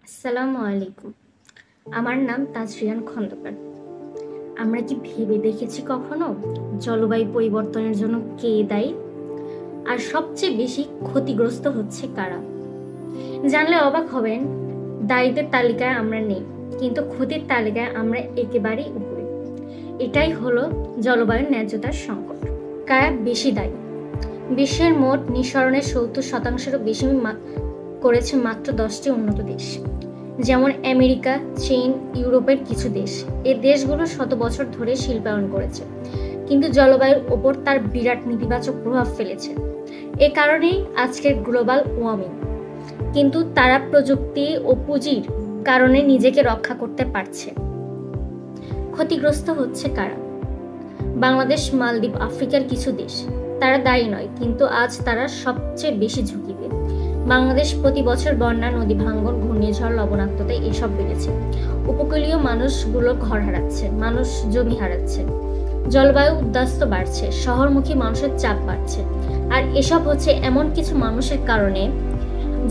আসসালামু আলাইকুম। আমার নাম তাজরিয়ান খন্দকার। আমরা কি ভেবে দেখেছি কখনো জলবায়ু পরিবর্তনের জন্য কে দায়ী আর সবচেয়ে বেশি ক্ষতিগ্রস্ত হচ্ছে কারা? জানলে অবাক হবেন, দায়ীদের তালিকায় আমরা নেই, কিন্তু ক্ষতির তালিকায় আমরা একেবারেই উপরে। এটাই হলো জলবায়ুর ন্যায্যতার সংকট। কারা বেশি দায়ী? বিশ্বের মোট নিঃসরণের 70%-এরও বেশি করেছে মাত্র 10টি উন্নত দেশ, যেমন আমেরিকা, চীন, ইউরোপের কিছু দেশ। এই দেশগুলো শত বছর ধরে শিল্পায়ন করেছে, কিন্তু জলবায়ুর ওপর তার বিরাট নেতিবাচক প্রভাব ফেলেছে। এ কারণেই আজকের গ্লোবাল ওয়ার্মিং। কিন্তু তারা প্রযুক্তি ও পুঁজির কারণে নিজেকে রক্ষা করতে পারছে। ক্ষতিগ্রস্ত হচ্ছে কারা? বাংলাদেশ, মালদ্বীপ, আফ্রিকার কিছু দেশ। তারা দায়ী নয়, কিন্তু আজ তারা সবচেয়ে বেশি ঝুঁকিতে। বাংলাদেশ প্রতি বছর বন্যা, নদী ভাঙ্গন, ঘূর্ণিঝড়, লবণাক্ততায় এসব বেড়েছে। উপকূলীয় মানুষগুলো ঘর হারাচ্ছে, মানুষ জমি হারাচ্ছে। জলবায়ু উদ্বাস্তু বাড়ছে, শহরমুখী মানুষের চাপ বাড়ছে। আর এসব হচ্ছে এমন কিছু মানুষের কারণে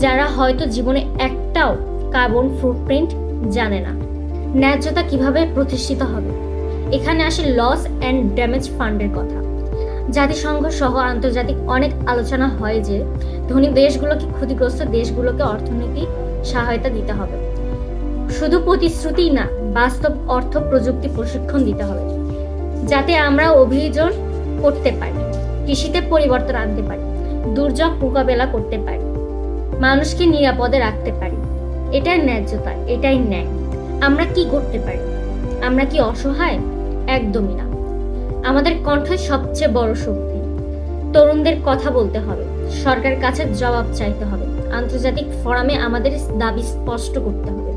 যারা হয়তো জীবনে একটাও কার্বন ফুটপ্রিন্ট জানে না। ন্যায্যতা কিভাবে প্রতিষ্ঠিত হবে? এখানে আসে লস অ্যান্ড ড্যামেজ ফান্ডের কথা। জাতিসংঘ সহ আন্তর্জাতিক অনেক আলোচনা হয় যে ধনী দেশগুলোকে ক্ষতিগ্রস্ত দেশগুলোকে অর্থনৈতিক সহায়তা দিতে হবে। শুধু প্রতিশ্রুতিই না, বাস্তব অর্থ, প্রযুক্তি, প্রশিক্ষণ দিতে হবে, যাতে আমরা অভিযোজন করতে পারি, কৃষিতে পরিবর্তন আনতে পারি, দুর্যোগ মোকাবেলা করতে পারি, মানুষকে নিরাপদে রাখতে পারি। এটাই ন্যায্যতা, এটাই ন্যায়। আমরা কি করতে পারি? আমরা কি অসহায়? একদমই না। আমাদের কণ্ঠই সবচেয়ে বড় শক্তি। তরুণদের কথা বলতে হবে, সরকারের কাছে জবাব চাইতে হবে, আন্তর্জাতিক ফোরামে আমাদের দাবি স্পষ্ট করতে হবে।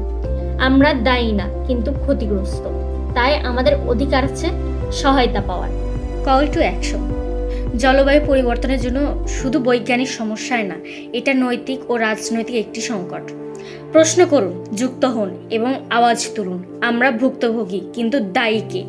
আমরা দায়ী না, কিন্তু ক্ষতিগ্রস্ত। তাই আমাদের অধিকার আছে সহায়তা পাওয়ার। Call to action. জলবায়ু পরিবর্তনের জন্য শুধু বৈজ্ঞানিক সমস্যায় না, এটা নৈতিক ও রাজনৈতিক একটি সংকট। প্রশ্ন করুন, যুক্ত হন এবং আওয়াজ তুলুন। আমরা ভুক্তভোগী, কিন্তু দায়ী কে?